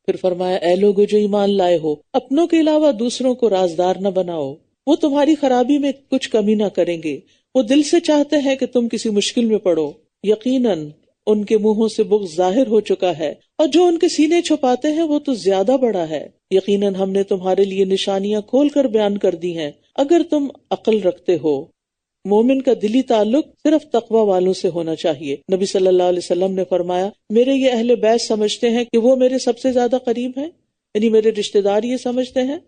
پھر فرمایا اے لوگو جو ایمان لائے ہو اپنوں کے علاوہ دوسروں کو رازدار نہ بناؤ، وہ تمہاری خرابی میں کچھ کمی نہ کریں گے، وہ دل سے چاہتے ہیں کہ تم کسی مشکل میں پڑو، یقیناً ان کے منہوں سے بغض ظاہر ہو چکا ہے اور جو ان کے سینے چھپاتے ہیں وہ تو زیادہ بڑا ہے، یقیناً ہم نے تمہارے لیے نشانیاں کھول کر بیان کر دی ہیں اگر تم عقل رکھتے ہو۔ مومن کا دلی تعلق صرف تقوی والوں سے ہونا چاہیے۔ نبی صلی اللہ علیہ وسلم نے فرمایا میرے یہ اہل بیت سمجھتے ہیں کہ وہ میرے سب سے زیادہ قریب ہیں، یعنی میرے رشتہ دار یہ سمجھتے ہیں،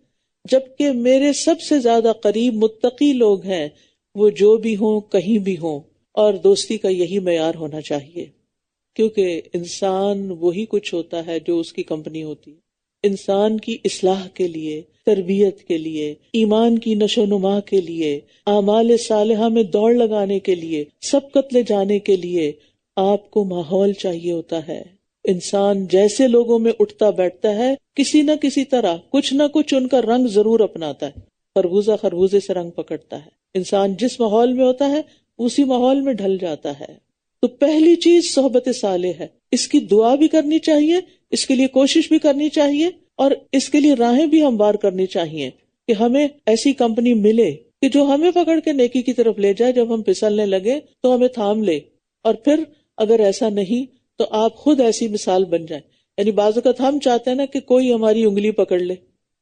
جبکہ میرے سب سے زیادہ قریب متقی لوگ ہیں، وہ جو بھی ہوں کہیں بھی ہوں، اور دوستی کا یہی معیار ہونا چاہیے، کیونکہ انسان وہی کچھ ہوتا ہے جو اس کی کمپنی ہوتی ہے۔ انسان کی اصلاح کے لیے، تربیت کے لیے، ایمان کی نشو و نما کے لیے، اعمال صالحہ میں دوڑ لگانے کے لیے، سبقت لے جانے کے لیے آپ کو ماحول چاہیے ہوتا ہے۔ انسان جیسے لوگوں میں اٹھتا بیٹھتا ہے کسی نہ کسی طرح کچھ نہ کچھ ان کا رنگ ضرور اپناتا ہے۔ خربوزہ خربوزے سے رنگ پکڑتا ہے۔ انسان جس ماحول میں ہوتا ہے اسی ماحول میں ڈھل جاتا ہے۔ تو پہلی چیز صحبت صالح ہے، اس کی دعا بھی کرنی چاہیے، اس کے لیے کوشش بھی کرنی چاہیے، اور اس کے لیے راہیں بھی ہموار کرنی چاہیے کہ ہمیں ایسی کمپنی ملے کہ جو ہمیں پکڑ کے نیکی کی طرف لے جائے، جب ہم پھسلنے لگے تو ہمیں تھام لے، اور پھر اگر ایسا نہیں تو آپ خود ایسی مثال بن جائیں۔ یعنی بعض اوقات ہم چاہتے ہیں نا کہ کوئی ہماری انگلی پکڑ لے۔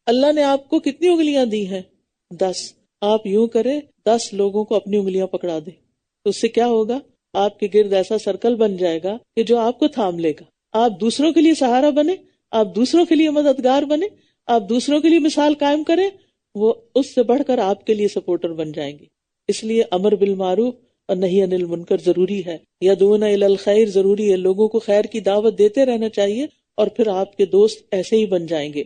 اللہ نے آپ کو کتنی انگلیاں دی ہیں؟ 10۔ آپ یوں کریں 10 لوگوں کو اپنی انگلیاں پکڑا دیں، تو اس سے کیا ہوگا؟ آپ کے گرد ایسا سرکل بن جائے گا کہ جو آپ کو تھام لے گا۔ آپ دوسروں کے لیے سہارا بنے، آپ دوسروں کے لیے مددگار بنے، آپ دوسروں کے لیے مثال قائم کریں، وہ اس سے بڑھ کر آپ کے لیے سپورٹر بن جائیں گے۔ اس لیے امر بالمعروف اور نہی عن المنکر ضروری ہے، یدعون الی الخیر ضروری ہے، لوگوں کو خیر کی دعوت دیتے رہنا چاہیے، اور پھر آپ کے دوست ایسے ہی بن جائیں گے،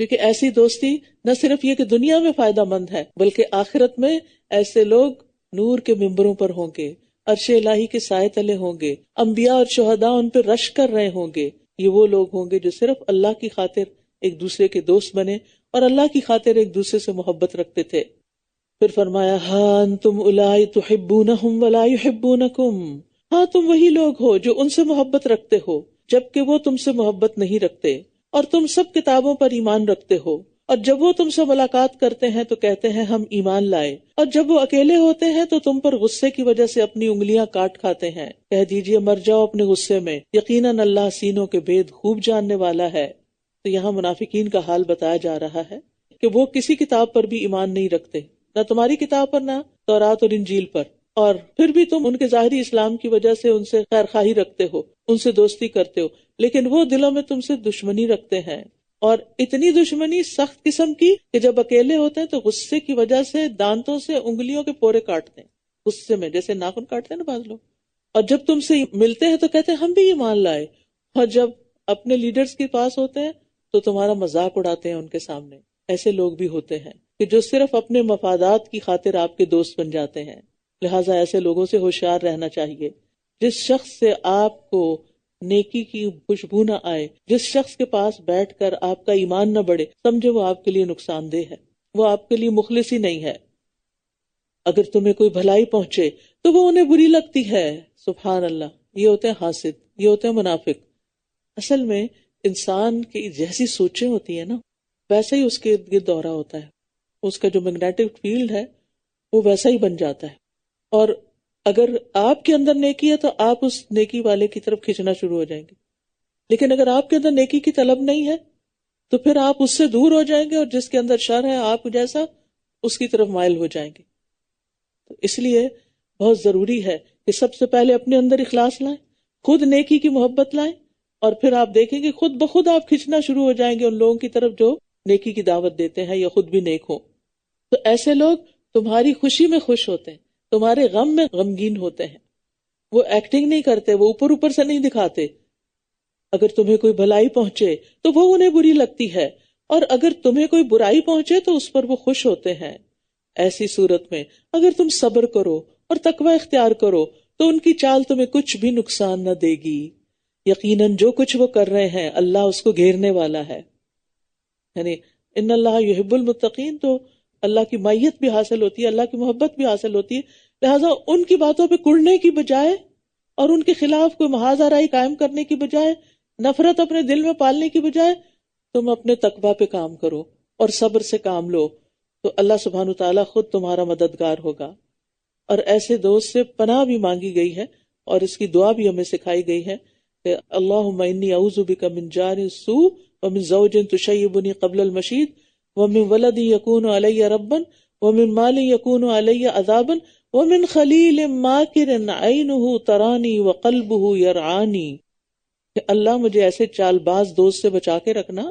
کیونکہ ایسی دوستی نہ صرف یہ کہ دنیا میں فائدہ مند ہے بلکہ آخرت میں ایسے لوگ نور کے ممبروں پر ہوں گے، عرش الہی کے سائے تلے ہوں گے، انبیاء اور شہداء ان پہ رشک کر رہے ہوں گے۔ یہ وہ لوگ ہوں گے جو صرف اللہ کی خاطر ایک دوسرے کے دوست بنے اور اللہ کی خاطر ایک دوسرے سے محبت رکھتے تھے۔ پھر فرمایا ہاں انتم اولائی تحبونہم ولا یحبونکم، ہاں تم وہی لوگ ہو جو ان سے محبت رکھتے ہو جبکہ وہ تم سے محبت نہیں رکھتے، اور تم سب کتابوں پر ایمان رکھتے ہو، اور جب وہ تم سے ملاقات کرتے ہیں تو کہتے ہیں ہم ایمان لائے، اور جب وہ اکیلے ہوتے ہیں تو تم پر غصے کی وجہ سے اپنی انگلیاں کاٹ کھاتے ہیں۔ کہہ دیجئے مر جاؤ اپنے غصے میں، یقیناً اللہ سینوں کے بید خوب جاننے والا ہے۔ تو یہاں منافقین کا حال بتایا جا رہا ہے کہ وہ کسی کتاب پر بھی ایمان نہیں رکھتے، نہ تمہاری کتاب پر، نہ تورات اور انجیل پر، اور پھر بھی تم ان کے ظاہری اسلام کی وجہ سے ان سے خیر خواہی رکھتے ہو، ان سے دوستی کرتے ہو، لیکن وہ دلوں میں تم سے دشمنی رکھتے ہیں، اور اتنی دشمنی سخت قسم کی کہ جب اکیلے ہوتے ہیں تو غصے کی وجہ سے دانتوں سے انگلیوں کے پورے کاٹتے ہیں، غصے میں جیسے ناخن کاٹتے ہیں نا بعض لوگ، اور جب تم سے ملتے ہیں تو کہتے ہیں ہم بھی ایمان لائے، اور جب اپنے لیڈرز کے پاس ہوتے ہیں تو تمہارا مذاق اڑاتے ہیں ان کے سامنے۔ ایسے لوگ بھی ہوتے ہیں کہ جو صرف اپنے مفادات کی خاطر آپ کے دوست بن جاتے ہیں، لہٰذا ایسے لوگوں سے ہوشیار رہنا چاہیے۔ جس شخص سے آپ کو نیکی کی خوشبو نہ آئے، جس شخص کے پاس بیٹھ کر آپ کا ایمان نہ بڑھے، سمجھے وہ آپ کے لیے نقصان دہ ہے، وہ آپ کے لیے مخلص ہی نہیں ہے۔ اگر تمہیں کوئی بھلائی پہنچے تو وہ انہیں بری لگتی ہے، سبحان اللہ، یہ ہوتے ہیں حاسد، یہ ہوتے ہیں منافق۔ اصل میں انسان کی جیسی سوچیں ہوتی ہیں نا ویسا ہی اس کے ارد گرد دورہ ہوتا ہے، اس کا جو میگنیٹک فیلڈ ہے وہ ویسا ہی بن جاتا ہے، اور اگر آپ کے اندر نیکی ہے تو آپ اس نیکی والے کی طرف کھینچنا شروع ہو جائیں گے، لیکن اگر آپ کے اندر نیکی کی طلب نہیں ہے تو پھر آپ اس سے دور ہو جائیں گے، اور جس کے اندر شر ہے آپ جیسا اس کی طرف مائل ہو جائیں گے۔ تو اس لیے بہت ضروری ہے کہ سب سے پہلے اپنے اندر اخلاص لائیں، خود نیکی کی محبت لائیں، اور پھر آپ دیکھیں گے خود بخود آپ کھینچنا شروع ہو جائیں گے ان لوگوں کی طرف جو نیکی کی دعوت دیتے ہیں یا خود بھی نیک ہو۔ تو ایسے لوگ تمہاری خوشی میں خوش ہوتے ہیں، تمہارے غم میں غمگین ہوتے ہیں، وہ ایکٹنگ نہیں کرتے، وہ اوپر اوپر سے نہیں دکھاتے۔ اگر تمہیں کوئی بھلائی پہنچے تو وہ انہیں بری لگتی ہے، اور اگر تمہیں کوئی برائی پہنچے تو اس پر وہ خوش ہوتے ہیں۔ ایسی صورت میں اگر تم صبر کرو اور تقوی اختیار کرو تو ان کی چال تمہیں کچھ بھی نقصان نہ دے گی، یقیناً جو کچھ وہ کر رہے ہیں اللہ اس کو گھیرنے والا ہے۔ یعنی ان اللہ یحب المتقین، تو اللہ کی معیت بھی حاصل ہوتی ہے، اللہ کی محبت بھی حاصل ہوتی ہے، لہٰذا ان کی باتوں پہ کڑنے کی بجائے اور ان کے خلاف کوئی محاذ آرائی قائم کرنے کی بجائے، نفرت اپنے دل میں پالنے کی بجائے تم اپنے تقویٰ پہ کام کرو اور صبر سے کام لو تو اللہ سبحانہ تعالیٰ خود تمہارا مددگار ہوگا. اور ایسے دوست سے پناہ بھی مانگی گئی ہے اور اس کی دعا بھی ہمیں سکھائی گئی ہے کہ اللہم انی اعوذ بک من جار السوء ومن زوج تشیبنی قبل المشید ومن ولد یکون علی ربا ومن مال یکون علی عذابا ومن خلیل ماکر عینہ ترانی وقلبہ یرعانی. کہ اللہ مجھے ایسے چال باز دوست سے بچا کے رکھنا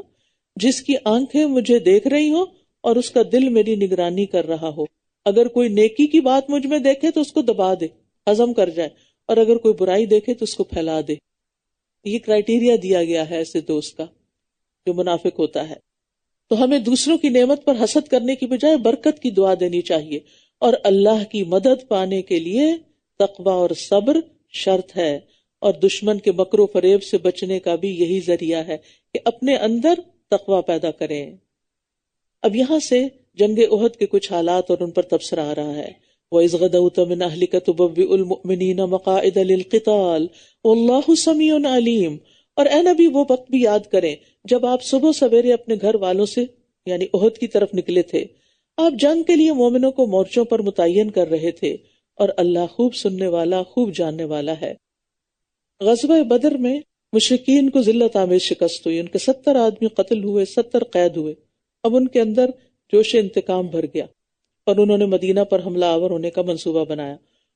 جس کی آنکھیں مجھے دیکھ رہی ہوں اور اس کا دل میری نگرانی کر رہا ہو. اگر کوئی نیکی کی بات مجھ میں دیکھے تو اس کو دبا دے، ہضم کر جائے، اور اگر کوئی برائی دیکھے تو اس کو پھیلا دے. یہ کرائیٹیریا دیا گیا ہے ایسے دوست کا جو منافق ہوتا ہے. تو ہمیں دوسروں کی نعمت پر حسد کرنے کی بجائے برکت کی دعا دینی چاہیے، اور اللہ کی مدد پانے کے لیے تقوی اور صبر شرط ہے، اور دشمن کے مکر و فریب سے بچنے کا بھی یہی ذریعہ ہے کہ اپنے اندر تقوی پیدا کریں. اب یہاں سے جنگ احد کے کچھ حالات اور ان پر تبصرہ آ رہا ہے. وَإِذْ غَدَوْتَ مِنْ أَهْلِكَ تُبَوِّئُ الْمُؤْمِنِينَ مَقَاعِدَ لِلْقِتَالِ وَاللَّهُ سَمِيعٌ عَلِيمٌ. اور اے نبی وہ وقت بھی یاد کریں جب آپ صبح سویرے اپنے گھر والوں سے یعنی احد کی طرف نکلے تھے. آپ جنگ کے لیے مومنوں کو مورچوں پر متعین کر رہے تھے، اور اللہ خوب سننے والا خوب جاننے والا ہے. غزوہ بدر میں مشرکین کو ذلت آمیز شکست ہوئی، ان کے 70 آدمی قتل ہوئے، 70 قید ہوئے. اب ان کے اندر جوش انتقام بھر گیا اور انہوں نے مدینہ پر حملہ آور ہونے کا منصوبہ بنایا،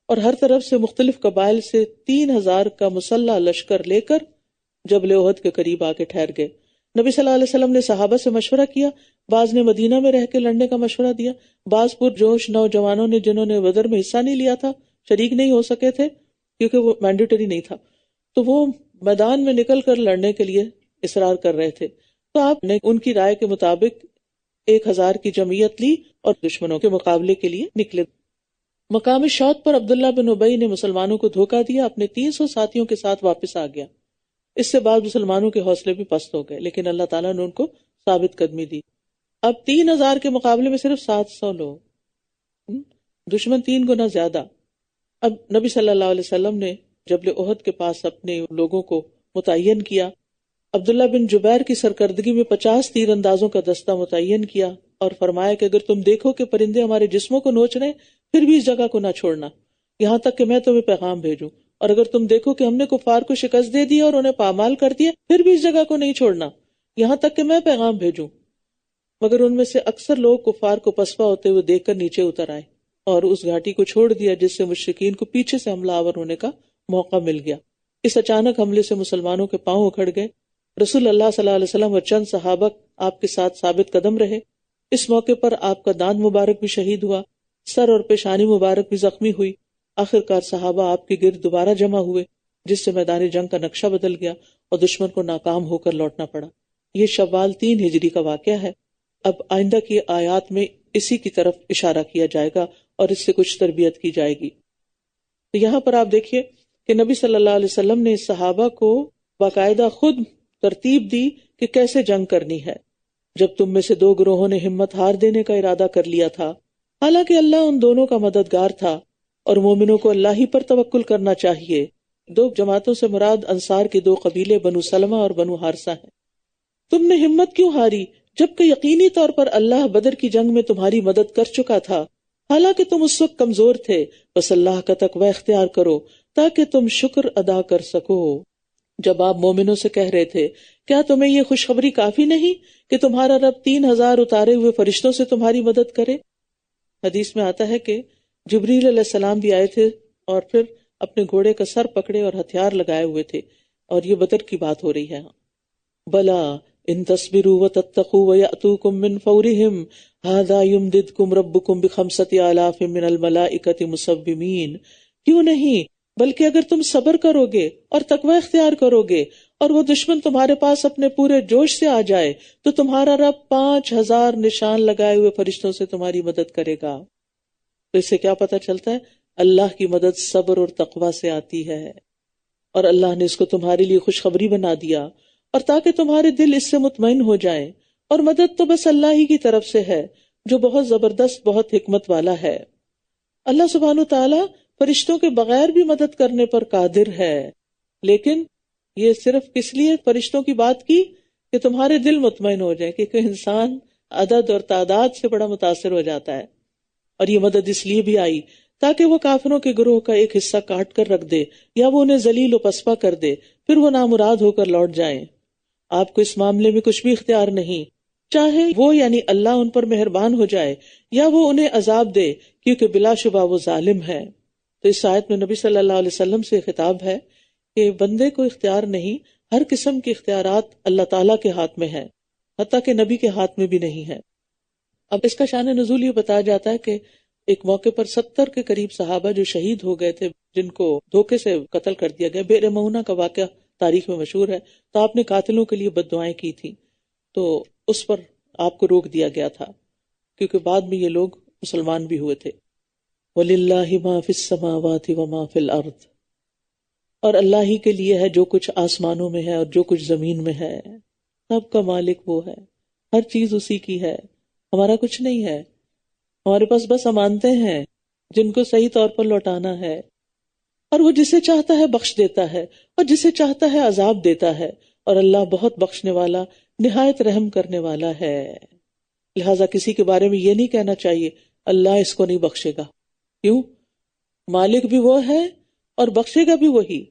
اور ہر طرف سے مختلف قبائل سے 3000 کا مسلح لشکر لے کر جبل احد کے قریب آ کے ٹھہر گئے. نبی صلی اللہ علیہ وسلم نے صحابہ سے مشورہ کیا، بعض نے مدینہ میں رہ کے لڑنے کا مشورہ دیا، بعض پرجوش نوجوانوں نے جنہوں نے بدر میں حصہ نہیں لیا تھا، شریک نہیں ہو سکے تھے کیونکہ وہ مینڈیٹری نہیں تھا، تو وہ میدان میں نکل کر لڑنے کے لیے اصرار کر رہے تھے. تو آپ نے ان کی رائے کے مطابق 1000 کی جمعیت لی اور دشمنوں کے مقابلے کے لیے نکلے. مقام شوط پر عبداللہ بن ابی نے مسلمانوں کو دھوکہ دیا، اپنے 300 ساتھیوں کے ساتھ واپس آ گیا. اس سے بعد مسلمانوں کے حوصلے بھی پست ہو گئے، لیکن اللہ تعالیٰ نے ان کو ثابت قدمی دی. اب 3000 کے مقابلے میں صرف 700 لوگ، دشمن 3 گنا زیادہ. اب نبی صلی اللہ علیہ وسلم نے جبل احد کے پاس اپنے لوگوں کو متعین کیا. عبداللہ بن جبیر کی سرکردگی میں 50 تیر اندازوں کا دستہ متعین کیا اور فرمایا کہ اگر تم دیکھو کہ پرندے ہمارے جسموں کو نوچ رہے پھر بھی اس جگہ کو نہ چھوڑنا یہاں تک کہ میں تمہیں پیغام بھیجوں، اور اگر تم دیکھو کہ ہم نے کفار کو شکست دے دی اور انہیں پامال کر دیا پھر بھی اس جگہ کو نہیں چھوڑنا یہاں تک کہ میں پیغام بھیجوں. مگر ان میں سے اکثر لوگ کفار کو پسپا ہوتے ہوئے دیکھ کر نیچے اتر آئے اور اس گھاٹی کو چھوڑ دیا، جس سے مشرکین کو پیچھے سے حملہ آور ہونے کا موقع مل گیا. اس اچانک حملے سے مسلمانوں کے پاؤں اکھڑ گئے. رسول اللہ صلی اللہ علیہ وسلم اور چند صحابہ آپ کے ساتھ ثابت قدم رہے. اس موقع پر آپ کا دانت مبارک بھی شہید ہوا، سر اور پیشانی مبارک بھی زخمی ہوئی. آخرکار صحابہ آپ کے گرد دوبارہ جمع ہوئے، جس سے میدان جنگ کا نقشہ بدل گیا اور دشمن کو ناکام ہو کر لوٹنا پڑا. یہ شوال 3 ہجری کا واقعہ ہے. اب آئندہ کی آیات میں اسی کی طرف اشارہ کیا جائے گا اور اس سے کچھ تربیت کی جائے گی. تو یہاں پر آپ دیکھیے کہ نبی صلی اللہ علیہ وسلم نے صحابہ کو باقاعدہ خود ترتیب دی کہ کیسے جنگ کرنی ہے. جب تم میں سے 2 گروہوں نے ہمت ہار دینے کا ارادہ کر لیا تھا، حالانکہ اللہ ان دونوں کا مددگار تھا اور مومنوں کو اللہ ہی پر توکل کرنا چاہیے. 2 جماعتوں سے مراد انصار کے 2 قبیلے بنو سلمہ اور بنو حارثہ ہیں. تم نے ہمت کیوں ہاری جبکہ یقینی طور پر اللہ بدر کی جنگ میں تمہاری مدد کر چکا تھا، حالانکہ تم اس وقت کمزور تھے. بس اللہ کا تقوی اختیار کرو تاکہ تم شکر ادا کر سکو. جب آپ مومنوں سے کہہ رہے تھے کیا تمہیں یہ خوشخبری کافی نہیں کہ تمہارا رب 3000 اتارے ہوئے فرشتوں سے تمہاری مدد کرے. حدیث میں آتا ہے کہ جبریل علیہ السلام بھی آئے تھے اور پھر اپنے گھوڑے کا سر پکڑے اور ہتھیار لگائے ہوئے تھے، اور یہ بدر کی بات ہو رہی ہے. بلا ان تصبروا وتتقوا ويأتوكم من فورهم هذا يمددكم ربكم ب5 آلاف من الملائكة مسومين. کیوں نہیں، بلکہ اگر تم صبر کرو گے اور تقوی اختیار کرو گے اور وہ دشمن تمہارے پاس اپنے پورے جوش سے آ جائے تو تمہارا رب 5000 نشان لگائے ہوئے فرشتوں سے تمہاری مدد کرے گا. تو اس سے کیا پتہ چلتا ہے؟ اللہ کی مدد صبر اور تقوی سے آتی ہے، اور اللہ نے اس کو تمہارے لیے خوشخبری بنا دیا، اور تاکہ تمہارے دل اس سے مطمئن ہو جائیں. اور مدد تو بس اللہ ہی کی طرف سے ہے جو بہت زبردست، بہت حکمت والا ہے. اللہ سبحانہ تعالیٰ فرشتوں کے بغیر بھی مدد کرنے پر قادر ہے، لیکن یہ صرف کس لیے فرشتوں کی بات کی کہ تمہارے دل مطمئن ہو جائیں، کہ کوئی انسان عدد اور تعداد سے بڑا متاثر ہو جاتا ہے. اور یہ مدد اس لیے بھی آئی تاکہ وہ کافروں کے گروہ کا ایک حصہ کاٹ کر رکھ دے یا وہ انہیں ذلیل و پسپا کر دے، پھر وہ نامراد ہو کر لوٹ جائیں. آپ کو اس معاملے میں کچھ بھی اختیار نہیں، چاہے وہ یعنی اللہ ان پر مہربان ہو جائے یا وہ انہیں عذاب دے، کیونکہ بلا شبہ وہ ظالم ہے. تو اس آیت میں نبی صلی اللہ علیہ وسلم سے خطاب ہے کہ بندے کو اختیار نہیں، ہر قسم کے اختیارات اللہ تعالیٰ کے ہاتھ میں ہیں، حتیٰ کہ نبی کے ہاتھ میں بھی نہیں ہے. اب اس کا شان نزول یہ بتایا جاتا ہے کہ ایک موقع پر 70 کے قریب صحابہ جو شہید ہو گئے تھے، جن کو دھوکے سے قتل کر دیا گیا، بئر مونا کا واقعہ تاریخ میں مشہور ہے. تو آپ نے قاتلوں کے لیے بد دعائیں کی تھی، تو اس پر آپ کو روک دیا گیا تھا، کیونکہ بعد میں یہ لوگ مسلمان بھی ہوئے تھے. وَلِلَّهِ مَا فِي السَّمَاوَاتِ وَمَا فِي الْأَرْضِ، اور اللہ ہی کے لیے ہے جو کچھ آسمانوں میں ہے اور جو کچھ زمین میں ہے. سب کا مالک وہ ہے، ہر چیز اسی کی ہے، ہمارا کچھ نہیں ہے. ہمارے پاس بس امانتیں ہیں جن کو صحیح طور پر لوٹانا ہے، اور وہ جسے چاہتا ہے بخش دیتا ہے اور جسے چاہتا ہے عذاب دیتا ہے، اور اللہ بہت بخشنے والا نہایت رحم کرنے والا ہے. لہٰذا کسی کے بارے میں یہ نہیں کہنا چاہیے اللہ اس کو نہیں بخشے گا. کیوں؟ مالک بھی وہ ہے اور بخشے گا بھی وہی.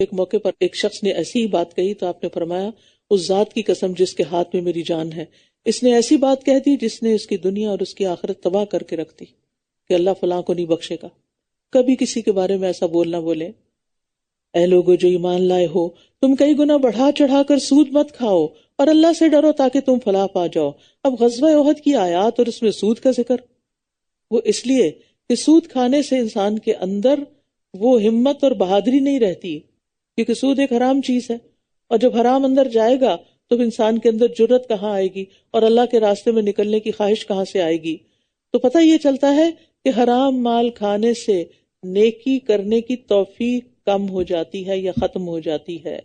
ایک موقع پر ایک شخص نے ایسی ہی بات کہی تو آپ نے فرمایا اس ذات کی قسم جس کے ہاتھ میں میری جان ہے، اس نے ایسی بات کہہ دی جس نے اس کی دنیا اور اس کی آخرت تباہ کر کے رکھ دی، کہ اللہ فلاں کو نہیں بخشے گا. کبھی کسی کے بارے میں ایسا بولنا بولے. اے لوگو جو ایمان لائے ہو، تم کئی گنا بڑھا چڑھا کر سود مت کھاؤ اور اللہ سے ڈرو تاکہ تم فلاح پا جاؤ. اب غزوہ احد کی آیات اور اس میں سود کا ذکر، وہ اس لیے کہ سود کھانے سے انسان کے اندر وہ ہمت اور بہادری نہیں رہتی، کیونکہ سود ایک حرام چیز ہے، اور جب حرام اندر جائے گا تو انسان کے اندر جرت کہاں آئے گی اور اللہ کے راستے میں نکلنے کی خواہش کہاں سے آئے گی. تو پتہ یہ چلتا ہے کہ حرام مال کھانے سے نیکی کرنے کی توفیق کم ہو جاتی ہے یا ختم ہو جاتی ہے.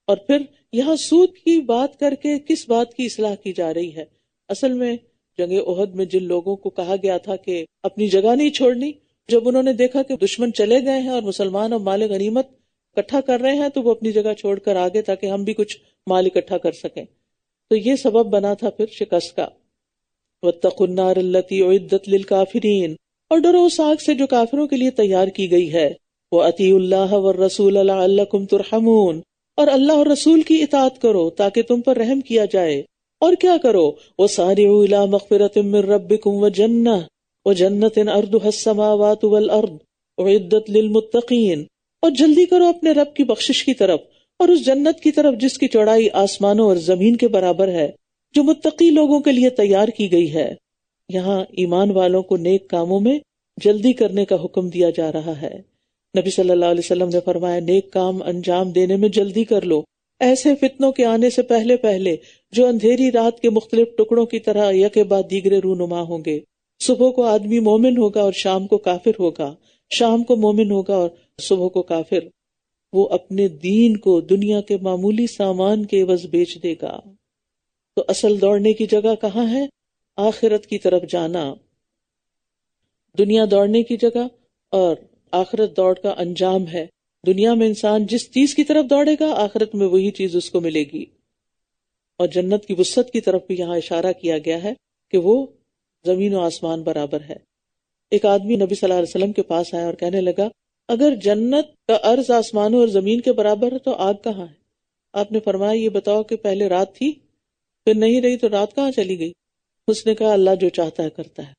اور پھر یہاں سود کی بات کر کے کس بات کی اصلاح کی جا رہی ہے؟ اصل میں جنگ احد میں جن لوگوں کو کہا گیا تھا کہ اپنی جگہ نہیں چھوڑنی، جب انہوں نے دیکھا کہ دشمن چلے گئے ہیں اور مسلمان اب مال غنیمت اکٹھا کر رہے ہیں تو وہ اپنی جگہ چھوڑ کر آگے تاکہ ہم بھی کچھ مال اکٹھا کر سکیں. تو یہ سبب بنا تھا پھر شکست کا. وَاتَّقُوا النَّارَ الَّتِي أُعِدَّتْ لِلْكَافِرِينَ، اور ڈرو اس آگ سے جو کافروں کے لیے تیار کی گئی ہے. وَأَطِيعُوا اللَّهَ وَالرَّسُولَ لَعَلَّكُمْ تُرْحَمُونَ، اور اللہ اور رسول کی اطاعت کرو تاکہ تم پر رحم کیا جائے. اور کیا کرو؟ وَسَارِعُوا إِلَىٰ مَغْفِرَةٍ مِّن رَّبِّكُمْ وَجَنَّةٍ عَرْضُهَا السَّمَاوَاتُ وَالْأَرْضُ أُعِدَّتْ لِلْمُتَّقِينَ، اور جلدی کرو اپنے رب کی بخشش کی طرف اور اس جنت کی طرف جس کی چوڑائی آسمانوں اور زمین کے برابر ہے، جو متقی لوگوں کے لیے تیار کی گئی ہے. یہاں ایمان والوں کو نیک کاموں میں جلدی کرنے کا حکم دیا جا رہا ہے. نبی صلی اللہ علیہ وسلم نے فرمایا نیک کام انجام دینے میں جلدی کر لو، ایسے فتنوں کے آنے سے پہلے پہلے جو اندھیری رات کے مختلف ٹکڑوں کی طرح یکے بعد دیگرے رونما ہوں گے. صبح کو آدمی مومن ہوگا اور شام کو کافر ہوگا، شام کو مومن ہوگا اور صبح کو کافر. وہ اپنے دین کو دنیا کے معمولی سامان کے عوض بیچ دے گا. تو اصل دوڑنے کی جگہ کہاں ہے؟ آخرت کی طرف جانا. دنیا دوڑنے کی جگہ اور آخرت دوڑ کا انجام ہے. دنیا میں انسان جس چیز کی طرف دوڑے گا آخرت میں وہی چیز اس کو ملے گی. اور جنت کی وسعت کی طرف بھی یہاں اشارہ کیا گیا ہے کہ وہ زمین و آسمان برابر ہے. ایک آدمی نبی صلی اللہ علیہ وسلم کے پاس آیا اور کہنے لگا اگر جنت کا عرض آسمانوں اور زمین کے برابر ہے تو آگ کہاں ہے؟ آپ نے فرمایا یہ بتاؤ کہ پہلے رات تھی پھر نہیں رہی تو رات کہاں چلی گئی؟ اس نے کہا اللہ جو چاہتا ہے کرتا ہے.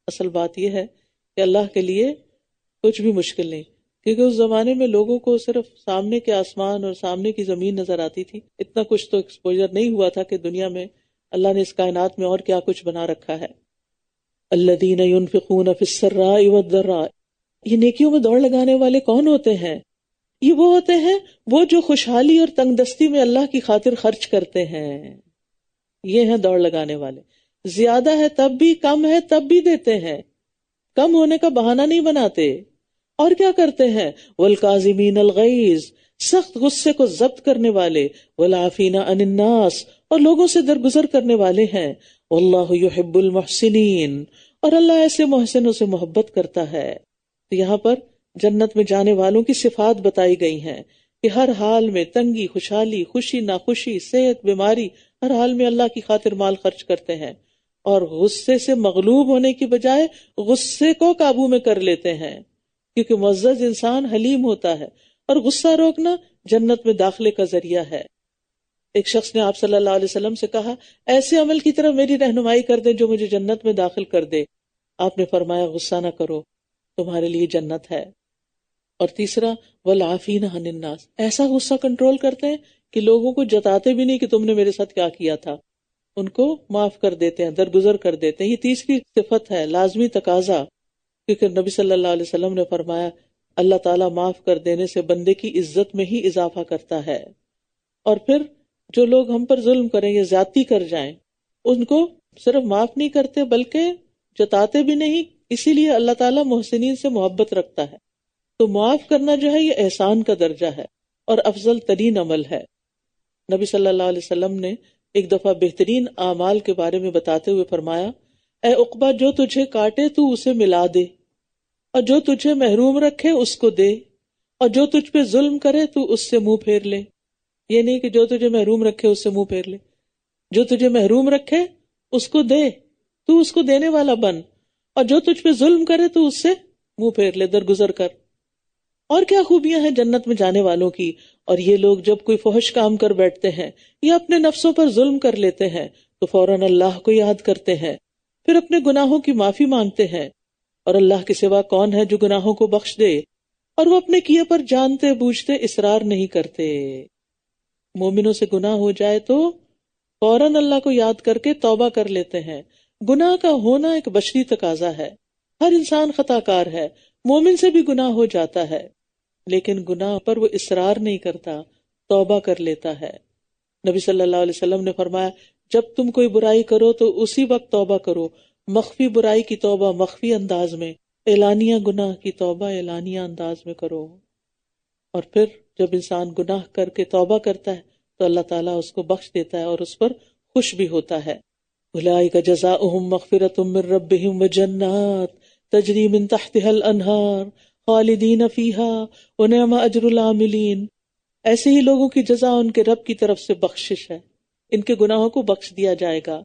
اصل بات یہ ہے کہ اللہ کے لیے کچھ بھی مشکل نہیں، کیونکہ اس زمانے میں لوگوں کو صرف سامنے کے آسمان اور سامنے کی زمین نظر آتی تھی. اتنا کچھ تو ایکسپوجر نہیں ہوا تھا کہ دنیا میں اللہ نے اس کائنات میں اور کیا کچھ بنا رکھا ہے. الذین ينفقون فی السراء والضراء، یہ نیکیوں میں دوڑ لگانے والے کون ہوتے ہیں؟ یہ وہ ہوتے ہیں وہ جو خوشحالی اور تنگ دستی میں اللہ کی خاطر خرچ کرتے ہیں. یہ ہیں دوڑ لگانے والے. زیادہ ہے تب بھی، کم ہے تب بھی دیتے ہیں، کم ہونے کا بہانہ نہیں بناتے. اور کیا کرتے ہیں؟ والکاظمین الغیظ، سخت غصے کو ضبط کرنے والے. والعافین عن الناس، اور لوگوں سے درگزر کرنے والے ہیں. واللہ یحب المحسنین، اور اللہ ایسے محسنوں سے محبت کرتا ہے. تو یہاں پر جنت میں جانے والوں کی صفات بتائی گئی ہیں کہ ہر حال میں تنگی خوشحالی، خوشی ناخوشی، صحت بیماری، ہر حال میں اللہ کی خاطر مال خرچ کرتے ہیں، اور غصے سے مغلوب ہونے کی بجائے غصے کو قابو میں کر لیتے ہیں، کیونکہ معزز انسان حلیم ہوتا ہے، اور غصہ روکنا جنت میں داخلے کا ذریعہ ہے۔ ایک شخص نے آپ صلی اللہ علیہ وسلم سے کہا، ایسے عمل کی طرف میری رہنمائی کر دیں جو مجھے جنت میں داخل کر دے۔ آپ نے فرمایا، غصہ نہ کرو، تمہارے لیے جنت ہے۔ اور تیسرا، والعافین عن الناس، ایسا غصہ کنٹرول کرتے ہیں کہ لوگوں کو جتاتے بھی نہیں کہ تم نے میرے ساتھ کیا کیا تھا، ان کو معاف کر دیتے ہیں، درگزر کر دیتے ہیں۔ یہ تیسری صفت ہے، لازمی تقاضا، کیونکہ نبی صلی اللہ علیہ وسلم نے فرمایا اللہ تعالیٰ معاف کر دینے سے بندے کی عزت میں ہی اضافہ کرتا ہے۔ اور پھر جو لوگ ہم پر ظلم کریں یا زیادتی کر جائیں، ان کو صرف معاف نہیں کرتے بلکہ جتاتے بھی نہیں، اسی لیے اللہ تعالیٰ محسنین سے محبت رکھتا ہے۔ تو معاف کرنا جو ہے یہ احسان کا درجہ ہے اور افضل ترین عمل ہے۔ نبی صلی اللہ علیہ وسلم نے ایک دفعہ بہترین اعمال کے بارے میں بتاتے ہوئے فرمایا، اے عقبہ، جو تجھے کاٹے تو اسے ملا دے، اور جو تجھے محروم رکھے اس کو دے، اور جو تجھ پہ ظلم کرے تو اس سے منہ پھیر لے۔ یہ نہیں کہ جو تجھے محروم رکھے اس سے منہ پھیر لے، جو تجھے محروم رکھے اس کو دے، تو اس کو دینے والا بن، اور جو تجھ پہ ظلم کرے تو اس سے منہ پھیر لے، درگزر کر۔ اور کیا خوبیاں ہیں جنت میں جانے والوں کی۔ اور یہ لوگ جب کوئی فحش کام کر بیٹھتے ہیں یا اپنے نفسوں پر ظلم کر لیتے ہیں تو فوراً اللہ کو یاد کرتے ہیں، پھر اپنے گناہوں کی معافی مانگتے ہیں، اور اللہ کے سوا کون ہے جو گناہوں کو بخش دے، اور وہ اپنے کیے پر جانتے بوجھتے اصرار نہیں کرتے۔ مومنوں سے گناہ ہو جائے تو فوراً اللہ کو یاد کر کے توبہ کر لیتے ہیں۔ گناہ کا ہونا ایک بشری تقاضا ہے، ہر انسان خطا کار ہے، مومن سے بھی گناہ ہو جاتا ہے، لیکن گناہ پر وہ اصرار نہیں کرتا، توبہ کر لیتا ہے۔ نبی صلی اللہ علیہ وسلم نے فرمایا، جب تم کوئی برائی کرو تو اسی وقت توبہ کرو، مخفی برائی کی توبہ مخفی انداز میں، اعلانیہ گناہ کی توبہ اعلانیہ انداز میں کرو۔ اور پھر جب انسان گناہ کر کے توبہ کرتا ہے تو اللہ تعالیٰ اس کو بخش دیتا ہے اور اس پر خوش بھی ہوتا ہے۔ اولئک جزاؤہم مغفرۃ من ربہم وجنات تجری من تحتها الانہار خالدین فیہا ونعم اجر العاملین۔ ایسے ہی لوگوں کی جزا ان کے رب کی طرف سے بخشش ہے، ان کے گناہوں کو بخش دیا جائے گا،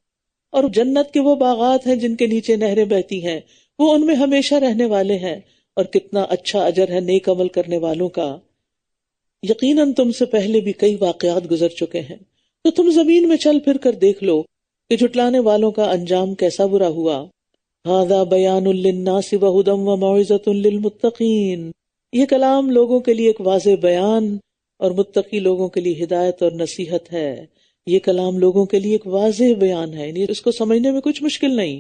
اور جنت کے وہ باغات ہیں جن کے نیچے نہریں بہتی ہیں، وہ ان میں ہمیشہ رہنے والے ہیں، اور کتنا اچھا اجر ہے نیک عمل کرنے والوں کا۔ یقیناً تم سے پہلے بھی کئی واقعات گزر چکے ہیں، تو تم زمین میں چل پھر کر دیکھ لو کہ جھٹلانے والوں کا انجام کیسا برا ہوا۔ ھذا بیان للناس وہدی وموعظۃ للمتقین، یہ کلام لوگوں کے لیے ایک واضح بیان اور متقی لوگوں کے لیے ہدایت اور نصیحت ہے۔ یہ کلام لوگوں کے لیے ایک واضح بیان ہے، یعنی اس کو سمجھنے میں کچھ مشکل نہیں،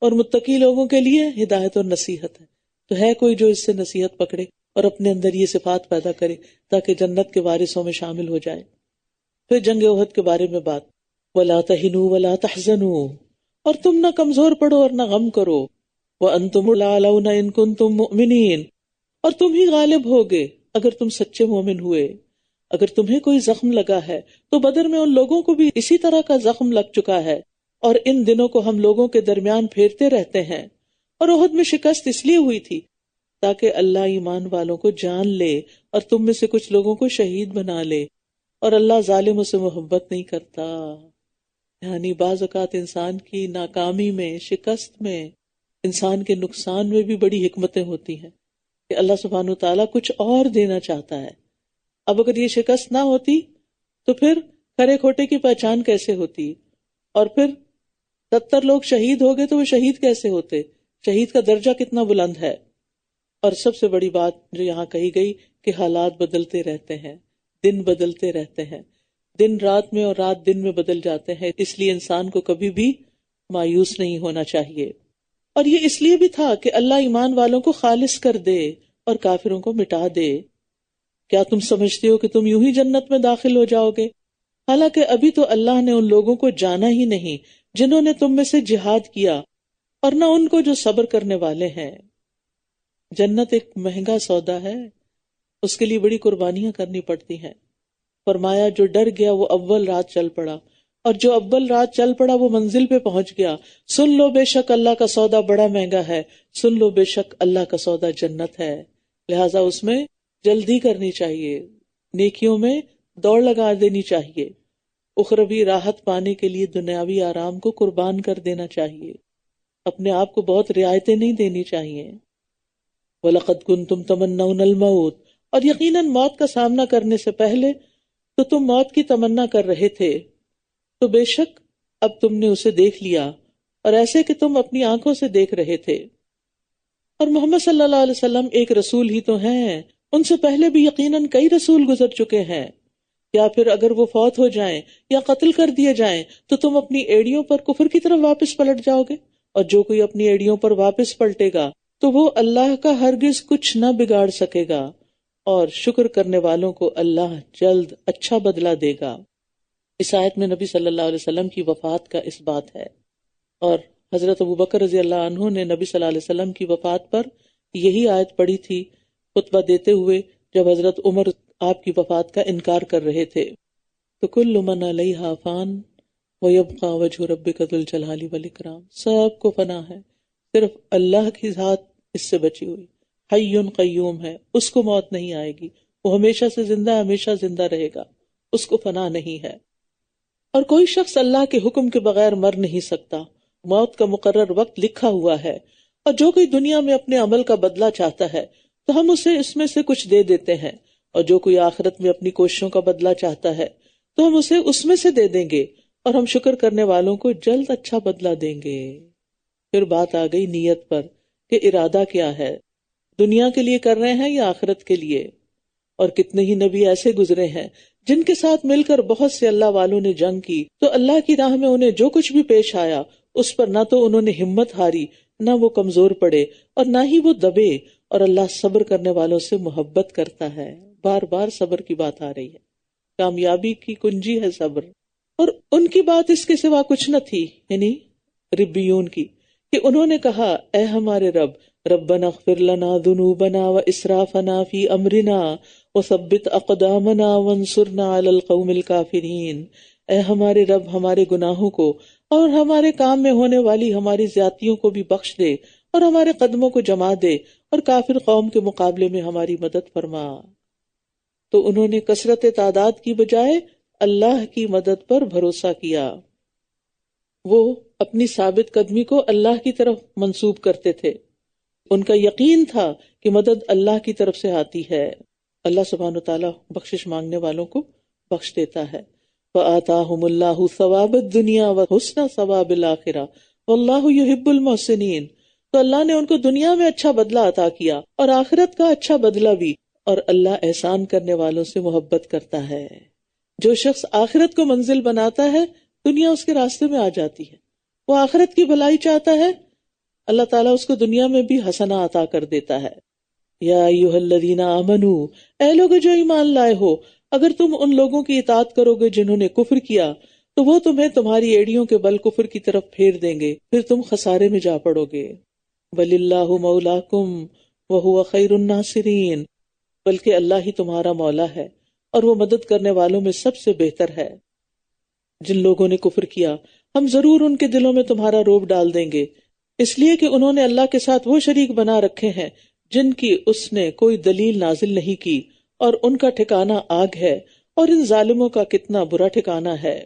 اور متقی لوگوں کے لیے ہدایت اور نصیحت ہے۔ تو ہے کوئی جو اس سے نصیحت پکڑے اور اپنے اندر یہ صفات پیدا کرے تاکہ جنت کے وارثوں میں شامل ہو جائے۔ پھر جنگ احد کے بارے میں بات، وَلَا تَهِنُوا وَلَا تَحْزَنُوا، اور تم نہ کمزور پڑو اور نہ غم کرو، وَأَنْتُمُ الْأَعْلَوْنَ إِن كُنتُم مُؤْمِنِينَ، اور تم ہی غالب ہوگے اگر تم سچے مومن ہوئے۔ اگر تمہیں کوئی زخم لگا ہے تو بدر میں ان لوگوں کو بھی اسی طرح کا زخم لگ چکا ہے، اور ان دنوں کو ہم لوگوں کے درمیان پھیرتے رہتے ہیں، اور احد میں شکست اس لیے ہوئی تھی تاکہ اللہ ایمان والوں کو جان لے اور تم میں سے کچھ لوگوں کو شہید بنا لے، اور اللہ ظالموں سے محبت نہیں کرتا۔ یعنی بعض اوقات انسان کی ناکامی میں، شکست میں، انسان کے نقصان میں بھی بڑی حکمتیں ہوتی ہیں کہ اللہ سبحانہ وتعالیٰ کچھ اور دینا چاہتا ہے۔ اب اگر یہ شکست نہ ہوتی تو پھر کھرے کھوٹے کی پہچان کیسے ہوتی، اور پھر 70 لوگ شہید ہو گئے تو وہ شہید کیسے ہوتے؟ شہید کا درجہ کتنا بلند ہے۔ اور سب سے بڑی بات جو یہاں کہی گئی کہ حالات بدلتے رہتے ہیں، دن بدلتے رہتے ہیں، دن رات میں اور رات دن میں بدل جاتے ہیں، اس لیے انسان کو کبھی بھی مایوس نہیں ہونا چاہیے۔ اور یہ اس لیے بھی تھا کہ اللہ ایمان والوں کو خالص کر دے اور کافروں کو مٹا دے۔ کیا تم سمجھتے ہو کہ تم یوں ہی جنت میں داخل ہو جاؤ گے؟ حالانکہ ابھی تو اللہ نے ان لوگوں کو جانا ہی نہیں جنہوں نے تم میں سے جہاد کیا، اور نہ ان کو جو صبر کرنے والے ہیں۔ جنت ایک مہنگا سودا ہے، اس کے لیے بڑی قربانیاں کرنی پڑتی ہیں۔ فرمایا جو ڈر گیا وہ اول رات چل پڑا، اور جو اول رات چل پڑا وہ منزل پہ پہنچ گیا۔ سن لو بے شک اللہ کا سودا بڑا مہنگا ہے، سن لو بے شک اللہ کا سودا جنت ہے، لہٰذا اس میں جلدی کرنی چاہیے، نیکیوں میں دوڑ لگا دینی چاہیے، اخروی راحت پانے کے لیے دنیاوی آرام کو قربان کر دینا چاہیے، اپنے آپ کو بہت رعایتیں نہیں دینی چاہیے۔ وَلَقَدْ كُنْتُمْ تَمَنَّوْنَ الْمَوْتَ، اور یقیناً موت کا سامنا کرنے سے پہلے تو تم موت کی تمنا کر رہے تھے، تو بے شک اب تم نے اسے دیکھ لیا، اور ایسے کہ تم اپنی آنکھوں سے دیکھ رہے تھے۔ اور محمد صلی اللہ علیہ وسلم ایک رسول ہی تو ہیں، ان سے پہلے بھی یقیناً کئی رسول گزر چکے ہیں، یا پھر اگر وہ فوت ہو جائیں یا قتل کر دیے جائیں تو تم اپنی ایڑیوں پر کفر کی طرف واپس پلٹ جاؤ گے، اور جو کوئی اپنی ایڑیوں پر واپس پلٹے گا تو وہ اللہ کا ہرگز کچھ نہ بگاڑ سکے گا، اور شکر کرنے والوں کو اللہ جلد اچھا بدلہ دے گا۔ اس آیت میں نبی صلی اللہ علیہ وسلم کی وفات کا اس بات ہے، اور حضرت ابوبکر رضی اللہ عنہ نے نبی صلی اللہ علیہ وسلم کی وفات پر یہی آیت پڑھی تھی خطبہ دیتے ہوئے، جب حضرت عمر آپ کی وفات کا انکار کر رہے تھے۔ تو کل من علیہا فان ویبقى وجہ ربک ذو الجلال والاکرام، سب کو فنا ہے، صرف اللہ کی ذات اس سے بچی ہوئی، حی قیوم ہے، اس کو موت نہیں آئے گی، وہ ہمیشہ سے زندہ، ہمیشہ زندہ رہے گا، اس کو فنا نہیں ہے۔ اور کوئی شخص اللہ کے حکم کے بغیر مر نہیں سکتا، موت کا مقرر وقت لکھا ہوا ہے، اور جو کوئی دنیا میں اپنے عمل کا بدلہ چاہتا ہے تو ہم اسے اس میں سے کچھ دے دیتے ہیں، اور جو کوئی آخرت میں اپنی کوششوں کا بدلہ چاہتا ہے تو ہم اسے اس میں سے دے دیں گے، اور ہم شکر کرنے والوں کو جلد اچھا بدلہ دیں گے۔ پھر بات آ گئی نیت پر کہ ارادہ کیا ہے، دنیا کے لیے کر رہے ہیں یا آخرت کے لیے۔ اور کتنے ہی نبی ایسے گزرے ہیں جن کے ساتھ مل کر بہت سے اللہ والوں نے جنگ کی، تو اللہ کی راہ میں انہیں جو کچھ بھی پیش آیا اس پر نہ تو انہوں نے ہمت ہاری، نہ وہ کمزور پڑے، اور نہ ہی وہ دبے، اور اللہ صبر کرنے والوں سے محبت کرتا ہے۔ بار بار صبر کی بات آ رہی ہے، کامیابی کی کنجی ہے صبر۔ اور ان کی بات اس کے سوا کچھ نہ تھی، یعنی ربیون کی، کہ انہوں نے کہا اے ہمارے رب، ربنا اغفر لنا ذنوبنا واسرافنا فی امرنا وثبت اقدامنا وانصرنا علی القوم الکافرین، اے ہمارے رب ہمارے گناہوں کو اور ہمارے کام میں ہونے والی ہماری زیادتیوں کو بھی بخش دے، اور ہمارے قدموں کو جما دے، اور کافر قوم کے مقابلے میں ہماری مدد فرما۔ تو انہوں نے کثرت تعداد کی بجائے اللہ کی مدد پر بھروسہ کیا، وہ اپنی ثابت قدمی کو اللہ کی طرف منسوب کرتے تھے، ان کا یقین تھا کہ مدد اللہ کی طرف سے آتی ہے۔ اللہ سبحانہ وتعالی بخشش مانگنے والوں کو بخش دیتا ہے۔ وَآتَاهُمُ اللَّهُ ثَوَابَ الدُّنْيَا وَحُسْنَ ثَوَابِ الْآخِرَةِ وَاللَّهُ يُحِبُّ الْمُحْسِنِينَ، تو اللہ نے ان کو دنیا میں اچھا بدلہ عطا کیا اور آخرت کا اچھا بدلہ بھی، اور اللہ احسان کرنے والوں سے محبت کرتا ہے۔ جو شخص آخرت کو منزل بناتا ہے دنیا اس کے راستے میں آ جاتی ہے، وہ آخرت کی بھلائی چاہتا ہے اللہ تعالیٰ اس کو دنیا میں بھی حسنہ عطا کر دیتا ہے۔ یا ایھا الذین آمنوا، اے لوگو جو ایمان لائے ہو، اگر تم ان لوگوں کی اطاعت کرو گے جنہوں نے کفر کیا تو وہ تمہیں تمہاری ایڑیوں کے بل کفر کی طرف پھیر دیں گے، پھر تم خسارے میں جا پڑو گے۔ وَلِلَّهُ مَوْلَاكُمْ وَهُوَ خَيْرُ النَّاصِرِينَ، بلکہ اللہ ہی تمہارا مولا ہے اور وہ مدد کرنے والوں میں سب سے بہتر ہے۔ جن لوگوں نے کفر کیا ہم ضرور ان کے دلوں میں تمہارا روب ڈال دیں گے، اس لیے کہ انہوں نے اللہ کے ساتھ وہ شریک بنا رکھے ہیں جن کی اس نے کوئی دلیل نازل نہیں کی، اور ان کا ٹھکانہ آگ ہے، اور ان ظالموں کا کتنا برا ٹھکانہ ہے۔